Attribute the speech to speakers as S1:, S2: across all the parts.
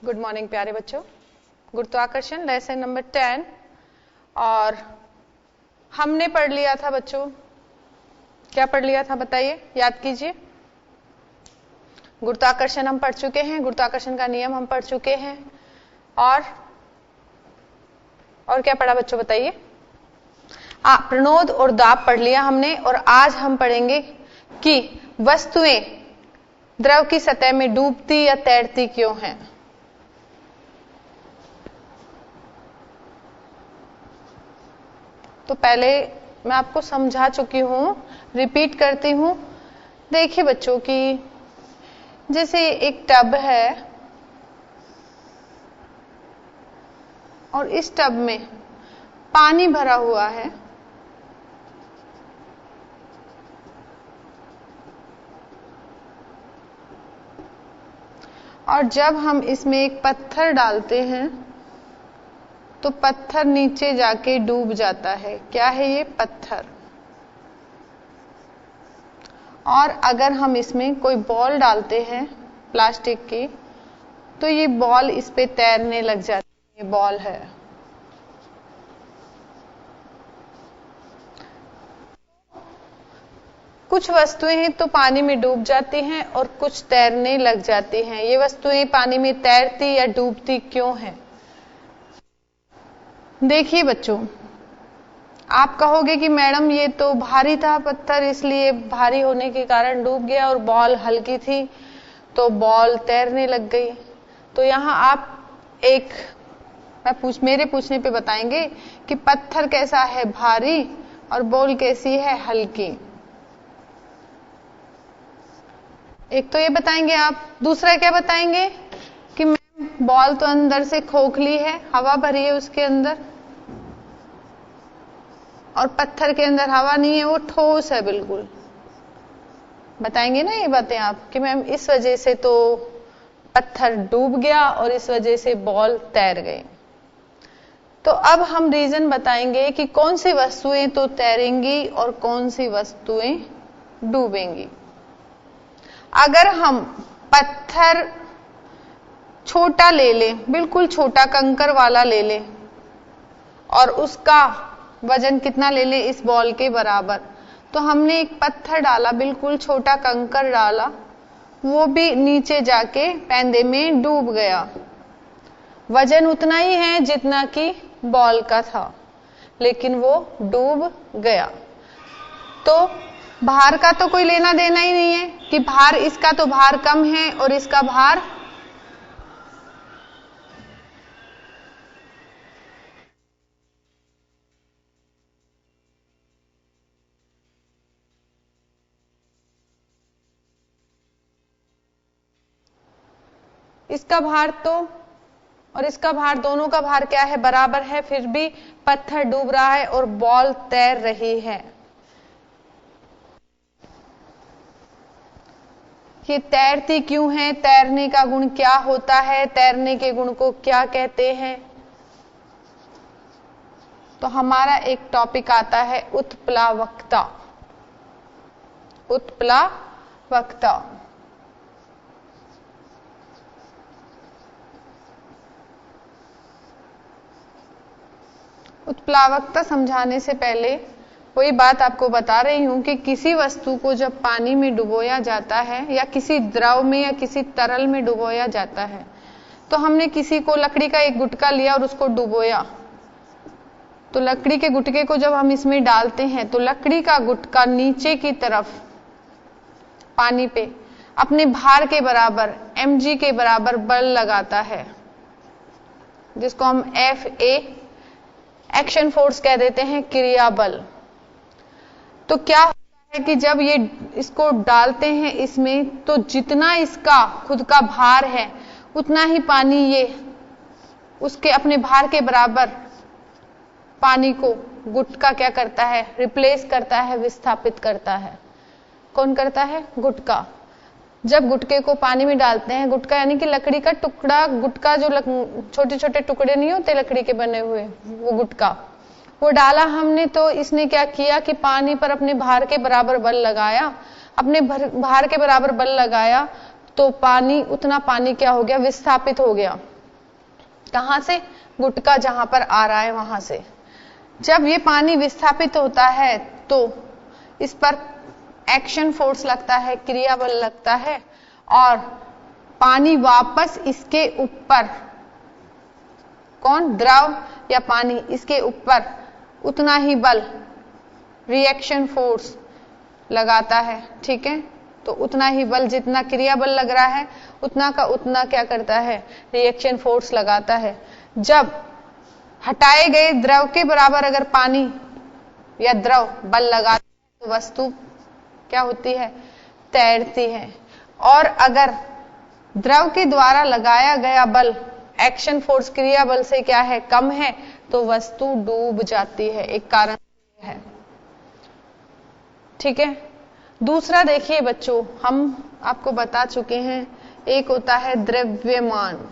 S1: Good morning प्यारे बच्चों। गुरुत्वाकर्षण लेसन नंबर 10 और हमने पढ़ लिया था बच्चों, क्या पढ़ लिया था बताइए, याद कीजिए। गुरुत्वाकर्षण हम पढ़ चुके हैं, गुरुत्वाकर्षण का नियम हम पढ़ चुके हैं और क्या पढ़ा बच्चों बताइए। प्रणोद और दाब पढ़ लिया हमने और आज हम पढ़ेंगे कि वस्तुएं द्रव की सतह में डूबती या तैरती क्यों हैं। तो पहले मैं आपको समझा चुकी हूं, रिपीट करती हूं। देखिए बच्चों कि जैसे एक टब है और इस टब में पानी भरा हुआ है और जब हम इसमें एक पत्थर डालते हैं तो पत्थर नीचे जाके डूब जाता है। क्या है ये? पत्थर। और अगर हम इसमें कोई बॉल डालते हैं प्लास्टिक की तो ये बॉल इस पे तैरने लग जाती है। ये बॉल है। कुछ वस्तुएं हैं तो पानी में डूब जाती हैं और कुछ तैरने लग जाती हैं। ये वस्तुएं पानी में तैरती या डूबती क्यों हैं? देखिए बच्चों, आप कहोगे कि मैडम ये तो भारी था पत्थर, इसलिए भारी होने के कारण डूब गया और बॉल हल्की थी तो बॉल तैरने लग गई। तो यहां आप मेरे पूछने पे बताएंगे कि पत्थर कैसा है? भारी, और बॉल कैसी है? हल्की। एक तो ये बताएंगे आप। दूसरा क्या बताएंगे कि मैम बॉल तो अंदर से खोखली है, हवा भरी है उसके अंदर, और पत्थर के अंदर हवा नहीं है, वो ठोस है बिल्कुल। बताएंगे ना ये बातें आप कि मैम इस वजह से तो पत्थर डूब गया और इस वजह से बॉल तैर गई। तो अब हम रीजन बताएंगे कि कौन सी वस्तुएं तो तैरेंगी और कौन सी वस्तुएं डूबेंगी। अगर हम पत्थर छोटा ले लें, बिल्कुल छोटा कंकर वाला ले लें, और उसका वजन कितना ले लें? इस बॉल के बराबर। तो हमने एक पत्थर डाला, बिल्कुल छोटा कंकर डाला, वो भी नीचे जाके पैंदे में डूब गया। वजन उतना ही है जितना कि बॉल का था, लेकिन वो डूब गया। तो भार का तो कोई लेना देना ही नहीं है कि भार इसका तो भार कम है और इसका भार इसका भार तो और इसका भार, दोनों का भार क्या है? बराबर है। फिर भी पत्थर डूब रहा है और बॉल तैर रही है। ये तैरती क्यों है? तैरने का गुण क्या होता है? तैरने के गुण को क्या कहते हैं? तो हमारा एक टॉपिक आता है उत्प्लावकता। उत्प्लावकता। उत्प्लावकता समझाने से पहले वही बात आपको बता रही हूं कि किसी वस्तु को जब पानी में डुबोया जाता है या किसी द्रव में या किसी तरल में डुबोया जाता है, तो हमने किसी को लकड़ी का एक गुटका लिया और उसको डुबोया। तो लकड़ी के गुटके को जब हम इसमें डालते हैं तो लकड़ी का गुटका नीचे की तरफ पानी पे अपने भार के बराबर, mg के बराबर बल लगाता है, जिसको हम FA एक्शन फोर्स कह देते हैं, क्रिया बल। तो क्या होता है कि जब ये इसको डालते हैं इसमें, तो जितना इसका खुद का भार है उतना ही पानी ये उसके अपने भार के बराबर पानी को गुटका क्या करता है? रिप्लेस करता है, विस्थापित करता है। कौन करता है? गुटका। जब गुटके को पानी में डालते हैं, गुटका यानी कि लकड़ी का टुकड़ा, गुटका जो छोटे छोटे टुकड़े नहीं होते लकड़ी के बने हुए, वो गुटका, वो डाला हमने। तो इसने क्या किया कि पानी पर अपने भार के बराबर बल लगाया। अपने भार के बराबर बल लगाया तो पानी, उतना पानी क्या हो गया? विस्थापित हो गया। कहां से? गुटका जहां पर आ रहा है वहां से। जब ये पानी विस्थापित होता है तो इस पर एक्शन फोर्स लगता है, क्रिया बल लगता है, और पानी वापस इसके ऊपर, कौन? द्रव या पानी, इसके ऊपर उतना ही बल, रिएक्शन फोर्स लगाता है। ठीक है, तो उतना ही बल, जितना क्रिया बल लग रहा है उतना का उतना क्या करता है? रिएक्शन फोर्स लगाता है। जब हटाए गए द्रव के बराबर अगर पानी या द्रव बल लगाता है तो वस्तु क्या होती है? तैरती है। और अगर द्रव के द्वारा लगाया गया बल एक्शन फोर्स, क्रिया बल से क्या है? कम है, तो वस्तु डूब जाती है। एक कारण है। ठीक है, दूसरा देखिए बच्चों, हम आपको बता चुके हैं, एक होता है द्रव्यमान।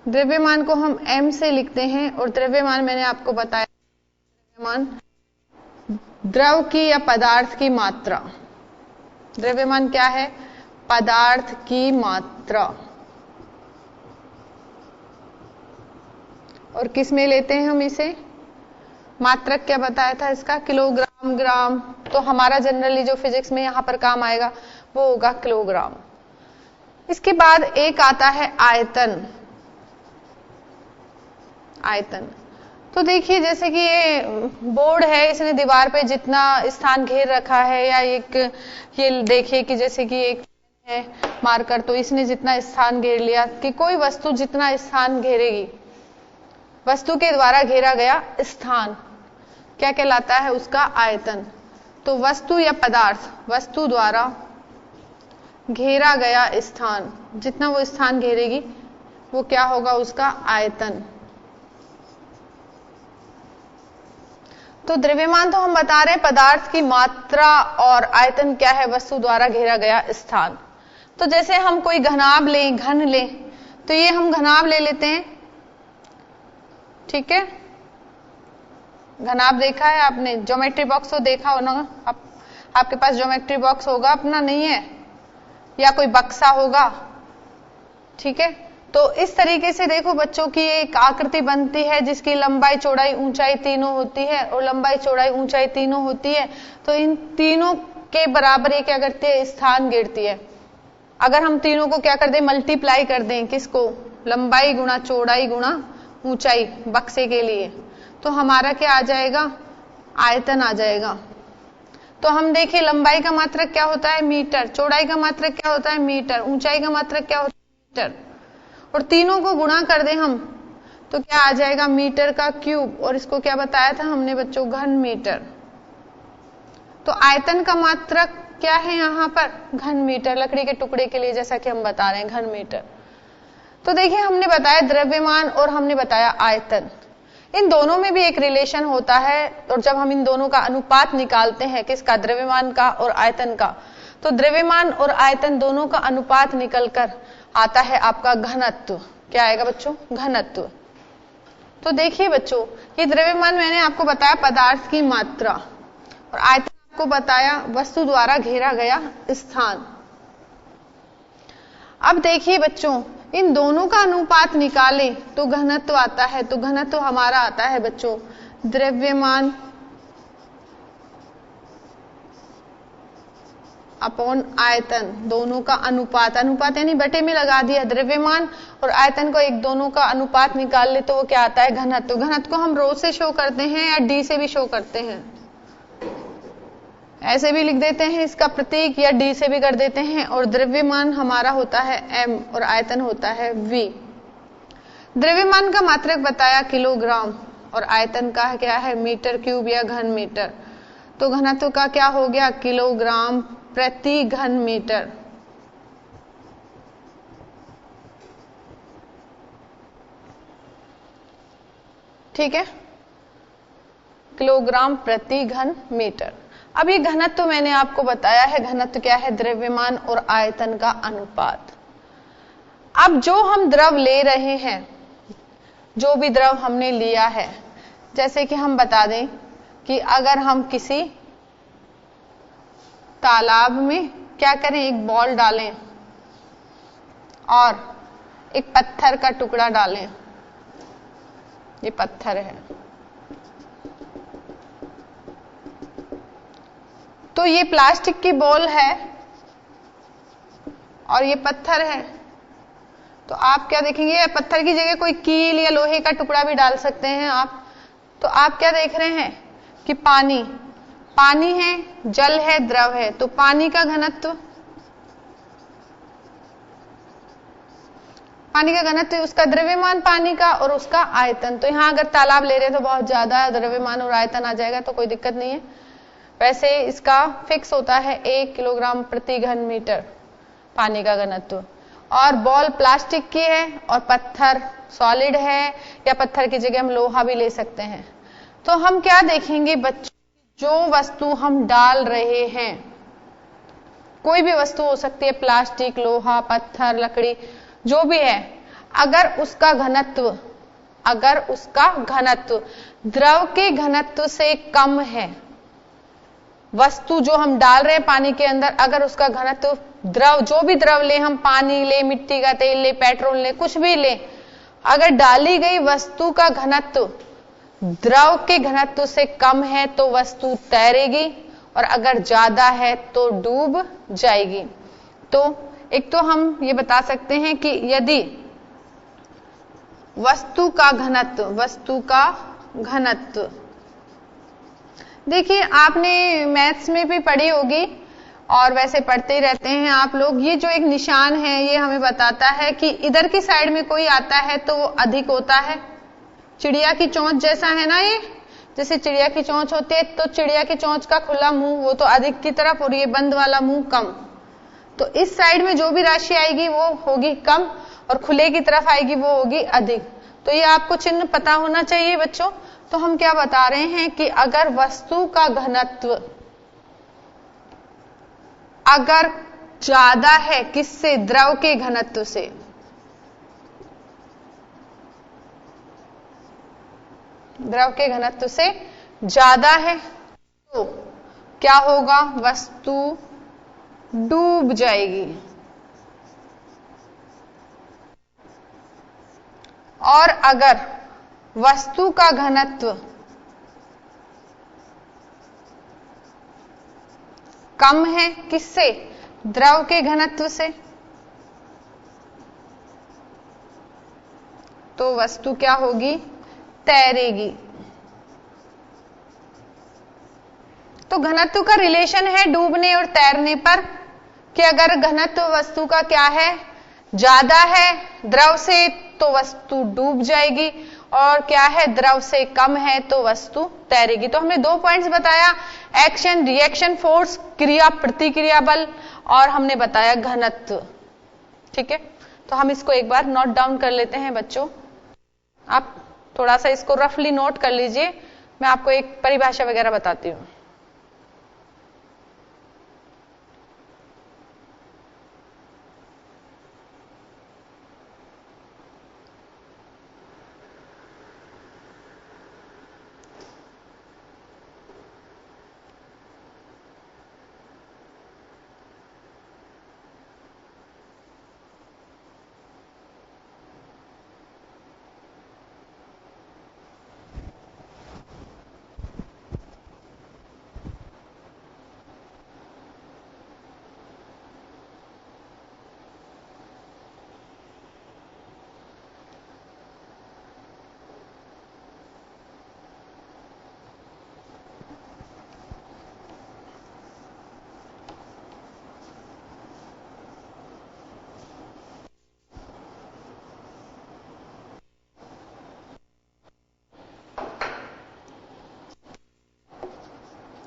S1: द्रव्यमान को हम m से लिखते हैं, और द्रव्यमान मैंने आपको बताया, द्रव्यमान द्रव की या पदार्थ की मात्रा। द्रव्यमान क्या है? पदार्थ की मात्रा। और किस में लेते हैं हम इसे? मात्रक क्या बताया था इसका? किलोग्राम, ग्राम। तो हमारा जनरली जो फिजिक्स में यहां पर काम आएगा वो होगा किलोग्राम। इसके बाद एक आता है आयतन। आयतन तो देखिए, जैसे कि ये बोर्ड है, इसने दीवार पे जितना स्थान घेर रखा है, या एक ये देखिए कि जैसे कि एक है मार्कर, तो इसने जितना स्थान घेर लिया, कि कोई वस्तु जितना स्थान घेरेगी, वस्तु के द्वारा घेरा गया स्थान क्या कहलाता है? उसका आयतन। तो वस्तु या पदार्थ, वस्तु द्वारा घेरा गया स्थान, जितना वो स्थान घेरेगी वो क्या होगा? उसका आयतन। तो द्रव्यमान तो हम बता रहे हैं पदार्थ की मात्रा, और आयतन क्या है? वस्तु द्वारा घेरा गया स्थान। तो जैसे हम कोई घनाभ लें, घन लें, तो ये हम घनाभ ले लेते हैं। ठीक है, घनाभ देखा है आपने? ज्योमेट्री बॉक्स तो देखा हो ना? आपके पास ज्योमेट्री बॉक्स होगा अपना, नहीं है? या कोई बक्सा होगा। ठीक है, तो इस तरीके से देखो बच्चों की एक आकृति बनती है जिसकी लंबाई, चौड़ाई, ऊंचाई तीनों होती है, और लंबाई, चौड़ाई, ऊंचाई तीनों होती है। तो इन तीनों के बराबर ये क्या करती है? स्थान घेरती है। अगर हम तीनों को क्या कर दें? मल्टीप्लाई कर दें, किसको? लंबाई गुणा चौड़ाई गुणा ऊंचाई, बक्से के लिए, तो हमारा क्या आ जाएगा? आयतन आ जाएगा। तो हम देखिए, लंबाई का मात्रक क्या होता है? मीटर। चौड़ाई का मात्रक क्या होता है? मीटर। ऊंचाई का मात्रक क्या होता है? मीटर। और तीनों को गुणा कर दें हम, तो क्या आ जाएगा? मीटर का क्यूब। और इसको क्या बताया था हमने बच्चों? घन मीटर। तो आयतन का मात्रक क्या है यहां पर? घन मीटर। लकड़ी के टुकड़े के लिए जैसा कि हम बता रहे हैं, घन मीटर। तो देखिए, हमने बताया द्रव्यमान और हमने बताया आयतन। इन दोनों में भी एक रिलेशन होता है, और जब हम इन दोनों का अनुपात निकालते हैं, किसका? द्रव्यमान का और आयतन का, तो द्रव्यमान और आयतन दोनों का अनुपात निकलकर आता है आपका घनत्व। क्या आएगा बच्चों? घनत्व। तो देखिए बच्चों, ये द्रव्यमान मैंने आपको बताया पदार्थ की मात्रा, और आयतन आपको बताया वस्तु द्वारा घेरा गया स्थान। अब देखिए बच्चों, इन दोनों का अनुपात निकालें तो घनत्व आता है। तो घनत्व हमारा आता है बच्चों द्रव्यमान अपॉन आयतन, दोनों का अनुपात। अनुपात यानी बटे में लगा दिया, द्रव्यमान और आयतन को एक दोनों का अनुपात निकाल ले तो वो क्या आता है? घनत्व। घनत्व को हम रो से शो करते हैं या डी से भी शो करते हैं, ऐसे भी लिख देते हैं इसका प्रतीक, या डी से भी कर देते हैं। और द्रव्यमान हमारा होता है m और आयतन होता है v। द्रव्यमान का मात्रक बताया किलोग्राम, और आयतन का क्या है? मीटर क्यूब या घन मीटर। तो घनत्व का क्या हो गया? किलोग्राम प्रति घन मीटर। ठीक है, किलोग्राम प्रति घन मीटर। अब ये घनत्व मैंने आपको बताया है, घनत्व क्या है? द्रव्यमान और आयतन का अनुपात। अब जो हम द्रव ले रहे हैं, जो भी द्रव हमने लिया है, जैसे कि हम बता दें कि अगर हम किसी तालाब में क्या करें? एक बॉल डालें और एक पत्थर का टुकड़ा डालें, ये पत्थर है, तो ये प्लास्टिक की बॉल है और ये पत्थर है, तो आप क्या देखेंगे, पत्थर की जगह कोई कील या लोहे का टुकड़ा भी डाल सकते हैं आप। तो आप क्या देख रहे हैं कि पानी, पानी है, जल है, द्रव है, तो पानी का घनत्व, पानी का घनत्व उसका द्रव्यमान पानी का और उसका आयतन। तो यहां अगर तालाब ले रहे हैं तो बहुत ज्यादा द्रव्यमान और आयतन आ जाएगा, तो कोई दिक्कत नहीं है। वैसे इसका फिक्स होता है 1 किलोग्राम प्रति घन मीटर पानी का घनत्व। और बॉल प्लास्टिक की है और पत्थर सॉलिड है, या पत्थर की जगह हम लोहा भी ले सकते हैं। तो हम क्या देखेंगे बच्चों, जो वस्तु हम डाल रहे हैं, कोई भी वस्तु हो सकती है, प्लास्टिक, लोहा, पत्थर, लकड़ी, जो भी है, अगर उसका घनत्व द्रव के घनत्व से कम है, वस्तु जो हम डाल रहे हैं पानी के अंदर, अगर उसका घनत्व द्रव, जो भी द्रव ले, हम पानी ले, मिट्टी का तेल ले, पेट्रोल ले, कुछ भी ले, अगर डाली गई वस्तु का घनत्व द्रव के घनत्व से कम है तो वस्तु तैरेगी, और अगर ज्यादा है तो डूब जाएगी। तो एक तो हम ये बता सकते हैं कि यदि वस्तु का घनत्व, देखिए आपने मैथ्स में भी पढ़ी होगी और वैसे पढ़ते ही रहते हैं आप लोग, ये जो एक निशान है ये हमें बताता है कि इधर की साइड में कोई आता है तो वो अधिक होता है। चिड़िया की चोंच जैसा है ना, ये जैसे चिड़िया की चोंच होती है, तो चिड़िया की चोंच का खुला मुंह वो तो अधिक की तरफ और ये बंद वाला मुंह कम। तो इस साइड में जो भी राशि आएगी वो होगी कम और खुले की तरफ आएगी वो होगी अधिक। तो ये आपको चिन्ह पता होना चाहिए बच्चों। तो हम क्या बता रहे हैं कि अगर वस्तु का घनत्व अगर ज्यादा है, किससे, द्रव के घनत्व से, द्रव के घनत्व से ज्यादा है, तो क्या होगा, वस्तु डूब जाएगी। और अगर वस्तु का घनत्व कम है, किससे, द्रव के घनत्व से, तो वस्तु क्या होगी, तैरेगी। तो घनत्व का रिलेशन है डूबने और तैरने पर, कि अगर घनत्व वस्तु का क्या है, ज्यादा है द्रव से, तो वस्तु डूब जाएगी, और क्या है, द्रव से कम है तो वस्तु तैरेगी। तो हमने 2 पॉइंट्स बताया, एक्शन रिएक्शन फोर्स, क्रिया प्रतिक्रिया बल, और हमने बताया घनत्व। ठीक है, तो हम इसको एक बार नोट डाउन कर लेते हैं बच्चों। आप थोड़ा सा इसको रफली नोट कर लीजिए, मैं आपको एक परिभाषा वगैरह बताती हूं।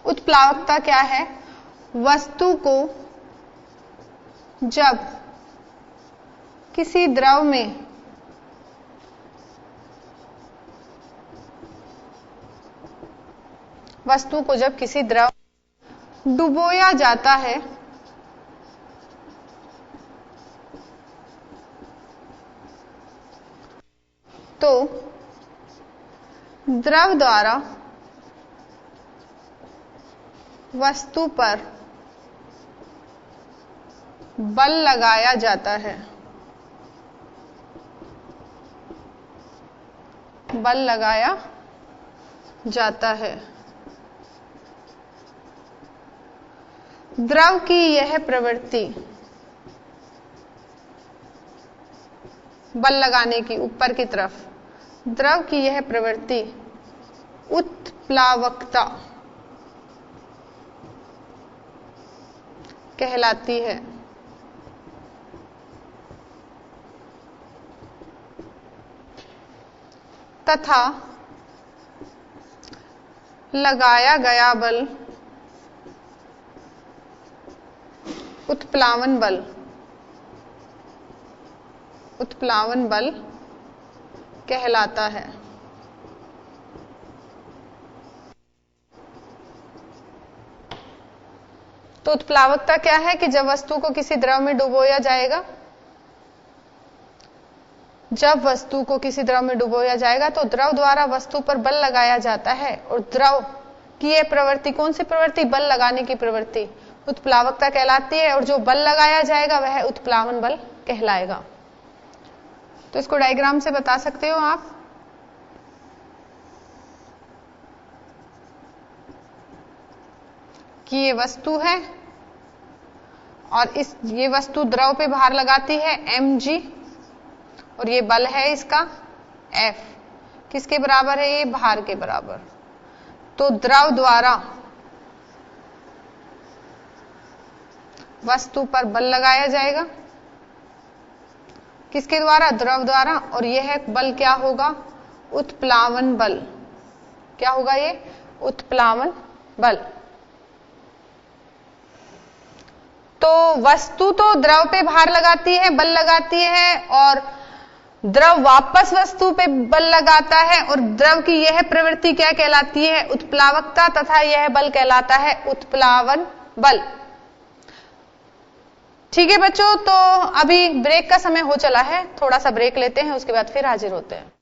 S1: उत्प्लावकता क्या है, वस्तु को जब किसी द्रव में डुबोया जाता है तो द्रव द्वारा वस्तु पर बल लगाया जाता है। बल लगाया जाता है। द्रव की यह प्रवृत्ति, बल लगाने की ऊपर की तरफ, द्रव की यह प्रवृत्ति उत्प्लावकता कहलाती है। तथा लगाया गया बल उत्प्लावन बल कहलाता है। तो उत्प्लावकता क्या है कि जब वस्तु को किसी द्रव में डुबोया जाएगा, जब वस्तु को किसी द्रव में डुबोया जाएगा तो द्रव द्वारा वस्तु पर बल लगाया जाता है, और द्रव की यह प्रवृत्ति, कौन सी प्रवृत्ति? बल लगाने की प्रवृत्ति उत्प्लावकता कहलाती है, और जो बल लगाया जाएगा वह उत्प्लावन बल कहलाएगा। तो इसको डायग्राम से बता सकते हो आप। कि ये वस्तु है और ये वस्तु द्रव पे भार लगाती है mg, और ये बल है इसका F। किसके बराबर है? ये भार के बराबर। तो द्रव द्वारा वस्तु पर बल लगाया जाएगा, किसके द्वारा? द्रव द्वारा, और यह बल क्या होगा? उत्प्लावन बल। क्या होगा ये? उत्प्लावन बल। तो वस्तु तो द्रव पे भार लगाती है, बल लगाती है, और द्रव वापस वस्तु पे बल लगाता है, और द्रव की यह प्रवृत्ति क्या कहलाती है? उत्प्लावकता, तथा यह बल कहलाता है उत्प्लावन बल। ठीक है बच्चों, तो अभी ब्रेक का समय हो चला है, थोड़ा सा ब्रेक लेते हैं, उसके बाद फिर हाजिर होते हैं।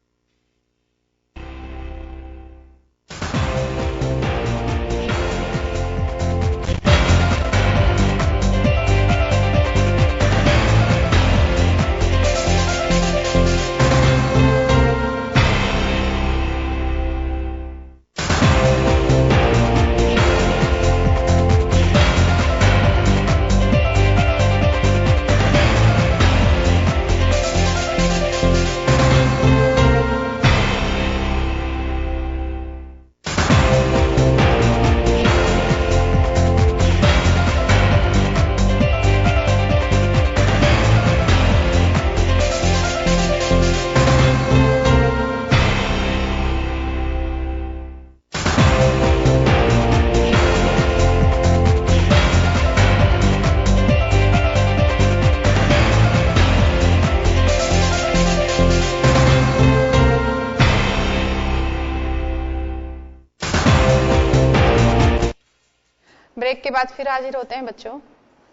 S1: ब्रेक के बाद फिर हाजिर होते हैं बच्चों।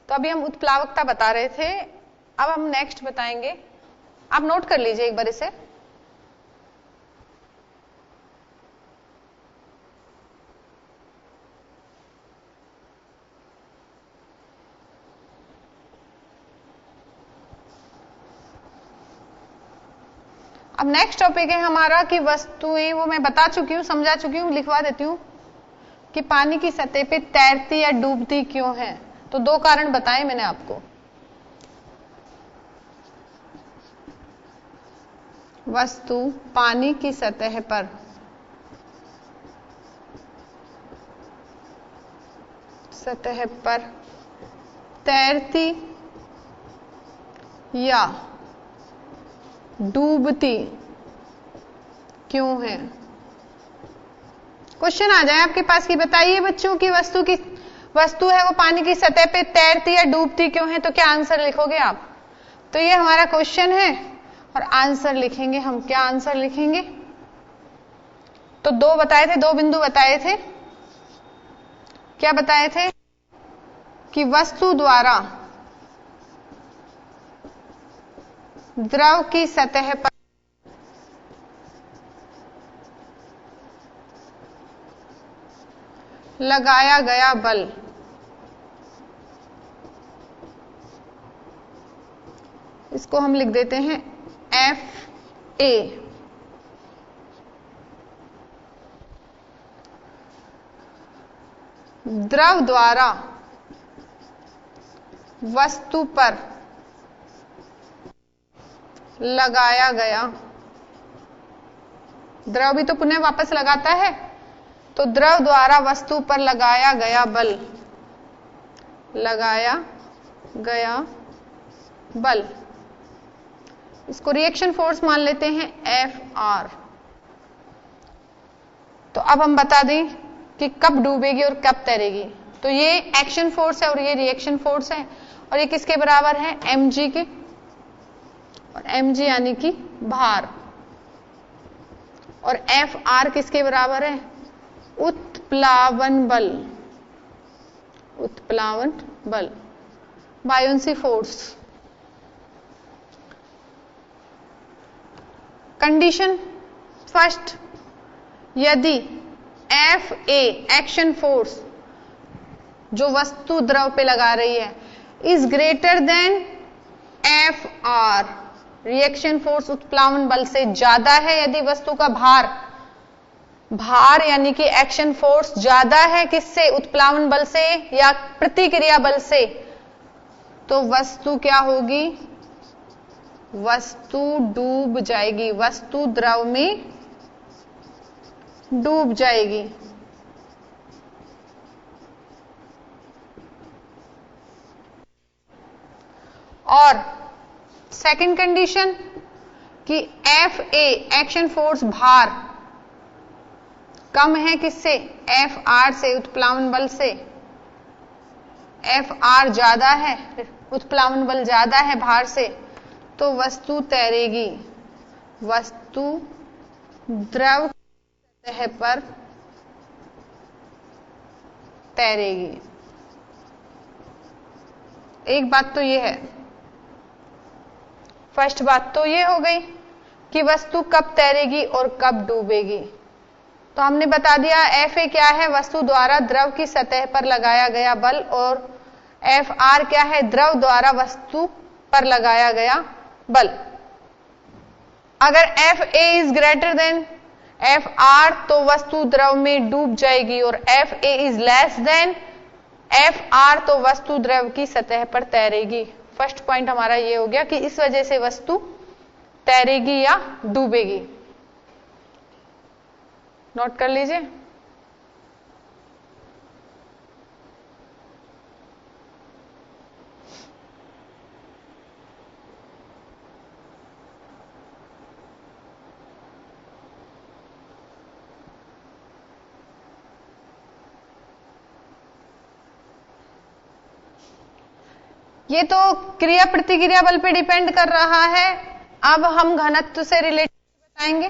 S1: तो अभी हम उत्प्लावकता बता रहे थे, अब हम नेक्स्ट बताएंगे। आप नोट कर लीजिए एक बार इसे। अब नेक्स्ट टॉपिक है हमारा कि वस्तुएं, वो मैं बता चुकी हूं, समझा चुकी हूं, लिखवा देती हूं कि पानी की सतह पे तैरती या डूबती क्यों है। तो दो कारण बताए मैंने आपको। वस्तु पानी की सतह पर तैरती या डूबती क्यों है। क्वेश्चन आ जाए आपके पास कि बताइए बच्चों की वस्तु है वो पानी की सतह पे तैरती या डूबती क्यों है, तो क्या आंसर लिखोगे आप? तो ये हमारा क्वेश्चन है और आंसर लिखेंगे हम। क्या आंसर लिखेंगे? तो दो बताए थे, दो बिंदु बताए थे। क्या बताए थे? कि वस्तु द्वारा द्रव की सतह पर लगाया गया बल इसको हम लिख देते हैं FA। द्रव द्वारा वस्तु पर लगाया गया, द्रव भी तो पुनः वापस लगाता है, तो द्रव द्वारा वस्तु पर लगाया गया बल, लगाया गया बल, इसको रिएक्शन फोर्स मान लेते हैं Fr। तो अब हम बता दें कि कब डूबेगी और कब तैरेगी। तो ये एक्शन फोर्स है और ये रिएक्शन फोर्स है, और ये किसके बराबर है, mg के, और mg यानी कि भार, और Fr किसके बराबर है, उत्प्लावन बल, उत्प्लावन बल, बायोंसी फोर्स। कंडीशन फर्स्ट, यदि Fa एक्शन फोर्स जो वस्तु द्रव पे लगा रही है is greater than Fr, reaction force उत्प्लावन बल से ज्यादा है, यदि वस्तु का भार, भार यानी कि एक्शन फोर्स ज्यादा है किससे, उत्प्लावन बल से या प्रतिक्रिया बल से, तो वस्तु क्या होगी, वस्तु डूब जाएगी, वस्तु द्रव में डूब जाएगी। और सेकंड कंडीशन कि Fa एक्शन फोर्स भार कम है किससे, Fr से, उत्प्लावन बल से, Fr ज्यादा है, उत्प्लावन बल ज्यादा है भार से, तो वस्तु तैरेगी, वस्तु द्रव सतह पर तैरेगी। एक बात तो ये है, फर्स्ट बात तो ये हो गई कि वस्तु कब तैरेगी और कब डूबेगी। तो हमने बता दिया Fa क्या है, वस्तु द्वारा द्रव की सतह पर लगाया गया बल, और Fr क्या है, द्रव द्वारा वस्तु पर लगाया गया बल। अगर Fa is greater than Fr तो वस्तु द्रव में डूब जाएगी, और Fa is less than Fr तो वस्तु द्रव की सतह पर तैरेगी। फर्स्ट पॉइंट हमारा ये हो गया कि इस वजह से वस्तु तैरेगी या डूबेगी। नोट कर लीजिए। ये तो क्रिया प्रतिक्रिया बल पे डिपेंड कर रहा है। अब हम घनत्व से रिलेटेड बताएंगे।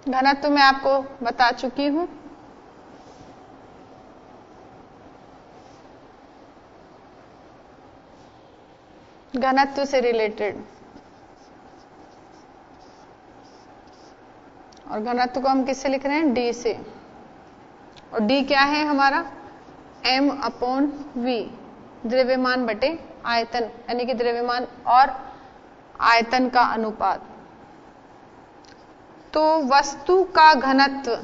S1: घनत्व मैं आपको बता चुकी हूं। घनत्व से रिलेटेड, और घनत्व को हम किससे लिख रहे हैं, डी से। और डी क्या है हमारा, m/v, द्रव्यमान बटे आयतन, यानी कि द्रव्यमान और आयतन का अनुपात। तो वस्तु का घनत्व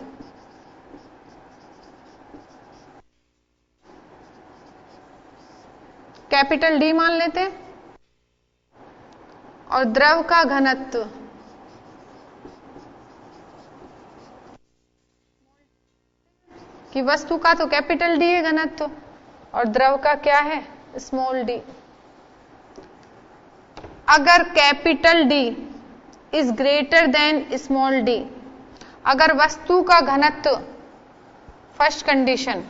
S1: कैपिटल डी मान लेते हैं, और द्रव का घनत्व कि वस्तु का तो कैपिटल डी है घनत्व, और द्रव का क्या है, स्मॉल डी। अगर capital D is greater then small D, अगर वस्तु का घनत्व, फर्स्ट कंडीशन,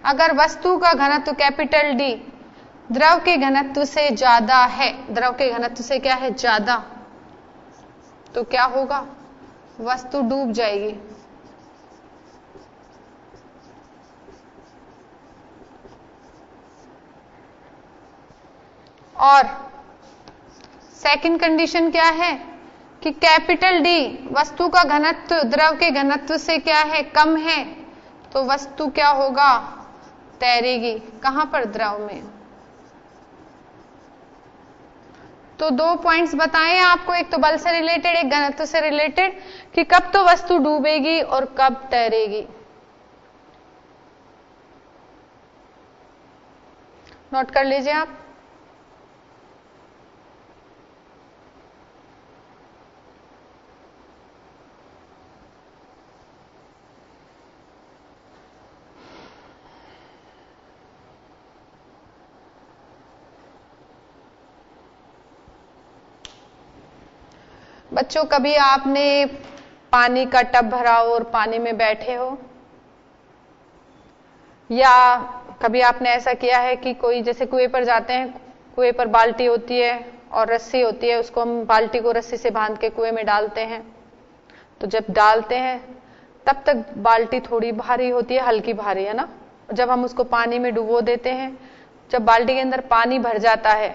S1: अगर वस्तु का घनत्व कैपिटल डी द्रव के घनत्व से ज्यादा है, द्रव के घनत्व से क्या है, ज्यादा, तो क्या होगा, वस्तु डूब जाएगी। और सेकंड कंडीशन क्या है कि कैपिटल डी वस्तु का घनत्व द्रव के घनत्व से क्या है, कम है, तो वस्तु क्या होगा, तैरेगी। कहां पर, द्रव में। तो 2 पॉइंट्स बताएं आपको, एक तो बल से रिलेटेड, एक घनत्व से रिलेटेड, कि कब तो वस्तु डूबेगी और कब तैरेगी। नोट कर लीजिए आप। बच्चों, कभी आपने पानी का टब भरा हो और पानी में बैठे हो, या कभी आपने ऐसा किया है कि कोई जैसे कुएं पर जाते हैं, कुएं पर बाल्टी होती है और रस्सी होती है, उसको हम बाल्टी को रस्सी से बांध के कुएं में डालते हैं। तो जब डालते हैं तब तक बाल्टी थोड़ी भारी होती है, हल्की भारी, है ना। जब हम उसको पानी में डुबो देते हैं, जब बाल्टी के अंदर पानी भर जाता है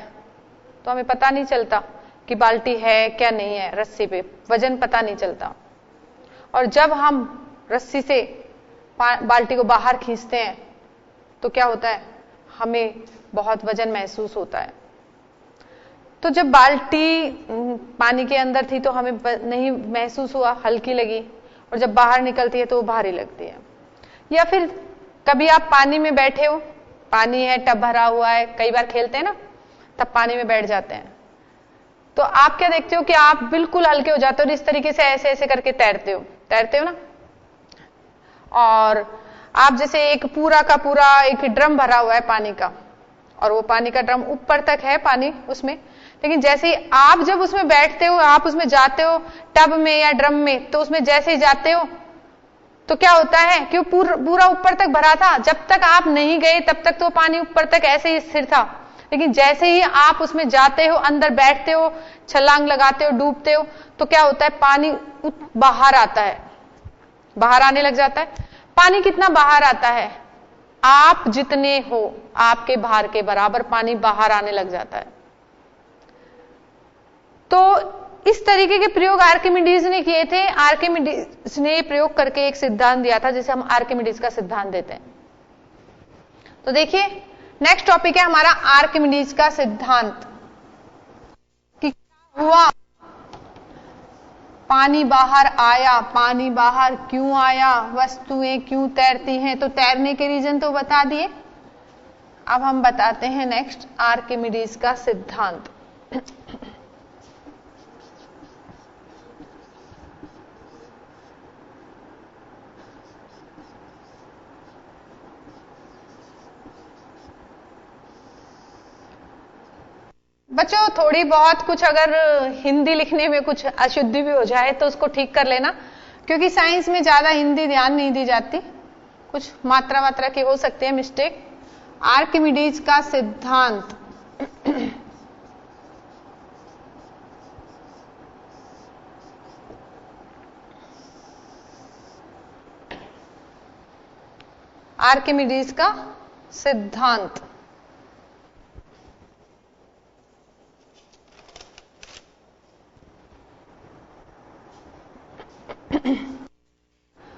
S1: तो हमें पता नहीं चलता कि बाल्टी है क्या नहीं है, रस्सी पे वजन पता नहीं चलता। और जब हम रस्सी से बाल्टी को बाहर खींचते हैं तो क्या होता है, हमें बहुत वजन महसूस होता है। तो जब बाल्टी पानी के अंदर थी तो हमें नहीं महसूस हुआ, हल्की लगी, और जब बाहर निकलती है तो वो भारी लगती है। या फिर कभी आप पानी में बैठे हो, पानी है, टब भरा हुआ है, कई बार खेलते हैं ना, तब पानी में बैठ जाते हैं, तो आप क्या देखते हो कि आप बिल्कुल हल्के हो जाते हो और इस तरीके से ऐसे ऐसे करके तैरते हो ना। और आप जैसे एक पूरा का पूरा एक ड्रम भरा हुआ है पानी का, और वो पानी का ड्रम ऊपर तक है पानी उसमें, लेकिन जैसे ही आप जब उसमें बैठते हो, आप उसमें जाते हो टब में या ड्रम में, तो उसमें जैसे ही जाते हो तो क्या होता है कि वो पूरा ऊपर तक भरा था, जब तक आप नहीं गए तब तक तो पानी ऊपर तक ऐसे ही स्थिर था, लेकिन जैसे ही आप उसमें जाते हो, अंदर बैठते हो, छलांग लगाते हो, डूबते हो, तो क्या होता है, पानी बाहर आता है, बाहर आने लग जाता है। पानी कितना बाहर आता है, आप जितने हो आपके भार के बराबर पानी बाहर आने लग जाता है। तो इस तरीके के प्रयोग आर्किमिडीज ने किए थे। आर्किमिडीज ने प्रयोग करके एक सिद्धांत दिया था जिसे हम आर्किमिडीज का सिद्धांत देते हैं। तो देखिए, नेक्स्ट टॉपिक है हमारा आर्किमिडीज का सिद्धांत, कि क्या हुआ, पानी बाहर आया, पानी बाहर क्यों आया, वस्तुएं क्यों तैरती हैं। तो तैरने के रीजन तो बता दिए, अब हम बताते हैं नेक्स्ट आर्किमिडीज का सिद्धांत। बच्चों, थोड़ी बहुत कुछ अगर हिंदी लिखने में कुछ अशुद्धि भी हो जाए तो उसको ठीक कर लेना, क्योंकि साइंस में ज्यादा हिंदी ध्यान नहीं दी जाती, कुछ मात्रा वात्रा की हो सकती है मिस्टेक। आर्किमिडीज का सिद्धांत, आर्किमिडीज का सिद्धांत।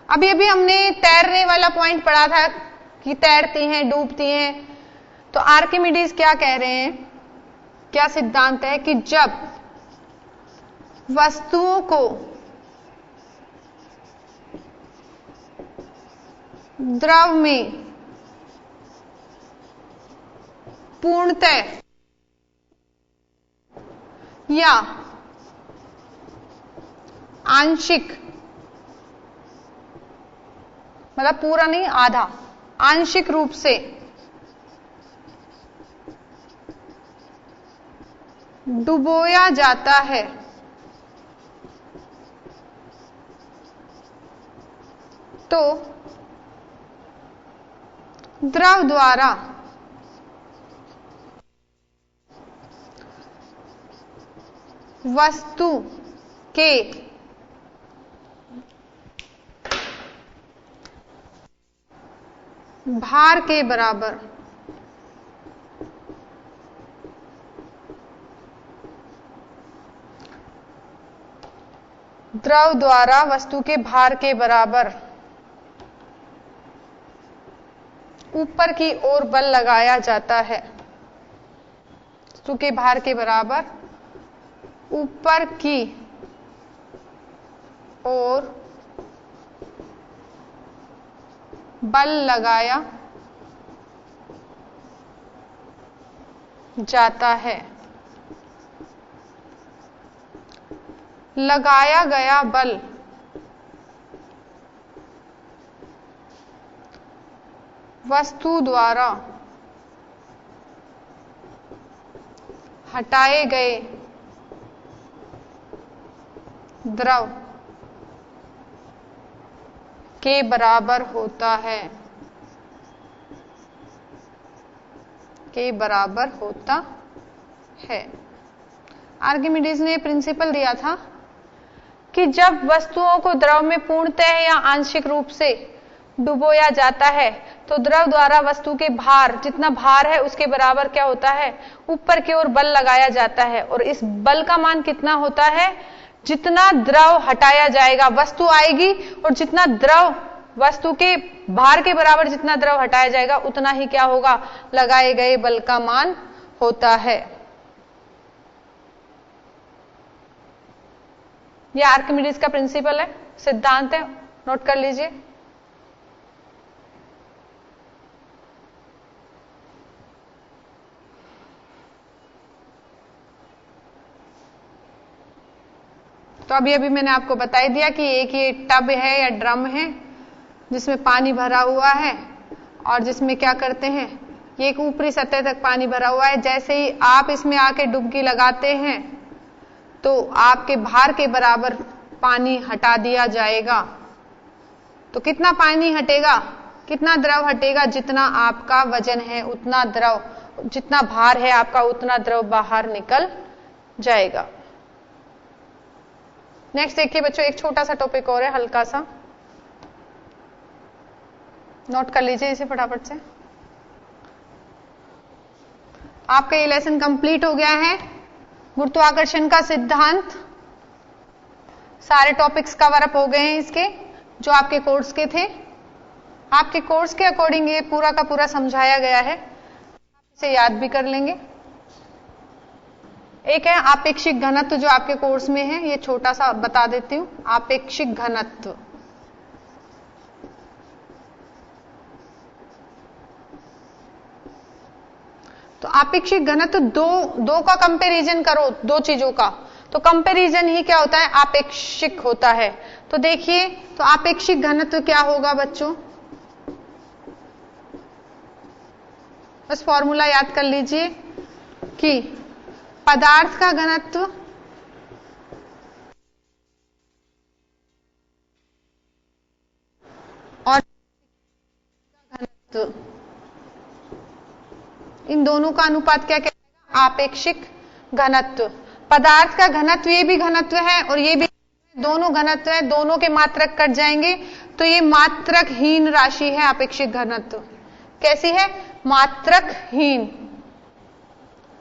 S1: अभी अभी हमने तैरने वाला पॉइंट पढ़ा था कि तैरती हैं, डूबती हैं। तो आर्किमिडीज क्या कह रहे हैं, क्या सिद्धांत है, कि जब वस्तुओं को द्रव में पूर्णतः या आंशिक, मतलब पूरा नहीं, आधा, आंशिक रूप से डुबोया जाता है तो द्रव द्वारा वस्तु के भार के बराबर द्रव द्वारा वस्तु के भार के बराबर ऊपर की ओर बल लगाया जाता है। वस्तु के भार के बराबर ऊपर की ओर बल लगाया जाता है। लगाया गया बल वस्तु द्वारा हटाए गए द्रव के बराबर होता है। के बराबर होता है। आर्किमिडीज ने प्रिंसिपल दिया था कि जब वस्तुओं को द्रव में पूर्णतः या आंशिक रूप से डुबोया जाता है तो द्रव द्वारा वस्तु के भार, जितना भार है उसके बराबर क्या होता है, ऊपर की ओर बल लगाया जाता है। और इस बल का मान कितना होता है, जितना द्रव हटाया जाएगा, वस्तु आएगी और जितना द्रव, वस्तु के भार के बराबर जितना द्रव हटाया जाएगा उतना ही क्या होगा, लगाए गए बल का मान होता है। यह आर्किमिडीज का प्रिंसिपल है, सिद्धांत है, नोट कर लीजिए। तो अभी मैंने आपको बता ही दिया कि एक ये टब है या ड्रम है जिसमें पानी भरा हुआ है और जिसमें क्या करते हैं, ये एक ऊपरी सतह तक पानी भरा हुआ है। जैसे ही आप इसमें आके डुबकी लगाते हैं तो आपके भार के बराबर पानी हटा दिया जाएगा। तो कितना पानी हटेगा, कितना द्रव हटेगा, जितना आपका वजन है उतना द्रव, जितना भार है आपका उतना द्रव बाहर निकल जाएगा। नेक्स्ट देखिए बच्चों, एक छोटा सा टॉपिक और है, हल्का सा, नोट कर लीजिए इसे फटाफट से। आपका ये लेसन कंप्लीट हो गया है। गुरुत्वाकर्षण का सिद्धांत, सारे टॉपिक्स कवर अप हो गए हैं इसके, जो आपके कोर्स के थे। आपके कोर्स के अकॉर्डिंग ये पूरा का पूरा समझाया गया है, इसे याद भी कर लेंगे। एक है आपेक्षिक घनत्व, जो आपके कोर्स में है, ये छोटा सा बता देती हूं। आपेक्षिक घनत्व, तो आपेक्षिक घनत्व दो का कंपैरिजन करो, दो चीजों का, तो कंपैरिजन ही क्या होता है, आपेक्षिक होता है। तो देखिए, तो आपेक्षिक घनत्व क्या होगा बच्चों, बस फॉर्मूला याद कर लीजिए कि पदार्थ का घनत्व और घनत्व, इन दोनों का अनुपात क्या कहलाएगा, आपेक्षिक घनत्व। पदार्थ का घनत्व ये भी घनत्व है और ये भी, दोनों घनत्व है, दोनों के मात्रक कट जाएंगे तो ये मात्रकहीन राशि है आपेक्षिक घनत्व। कैसी है, मात्रकहीन।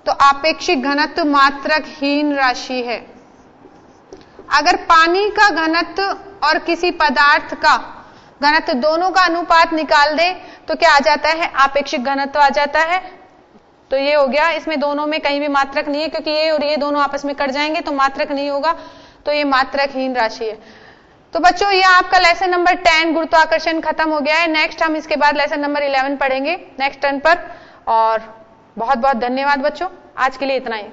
S1: तो आपेक्षिक घनत्व मात्रकहीन राशि है। अगर पानी का घनत्व और किसी पदार्थ का घनत्व दोनों का अनुपात निकाल दे तो क्या आ जाता है, आपेक्षिक घनत्व आ जाता है। तो ये हो गया, इसमें दोनों में कहीं भी मात्रक नहीं है क्योंकि ये और ये दोनों आपस में कट जाएंगे तो मात्रक नहीं होगा, तो ये मात्रकहीन राशि है। तो बच्चों ये आपका लेसन नंबर 10 गुरुत्वाकर्षण खत्म हो गया है। नेक्स्ट हम इसके बाद लेसन नंबर 11 पढ़ेंगे नेक्स्ट टर्न पर। और बहुत बहुत धन्यवाद बच्चों, आज के लिए इतना ही।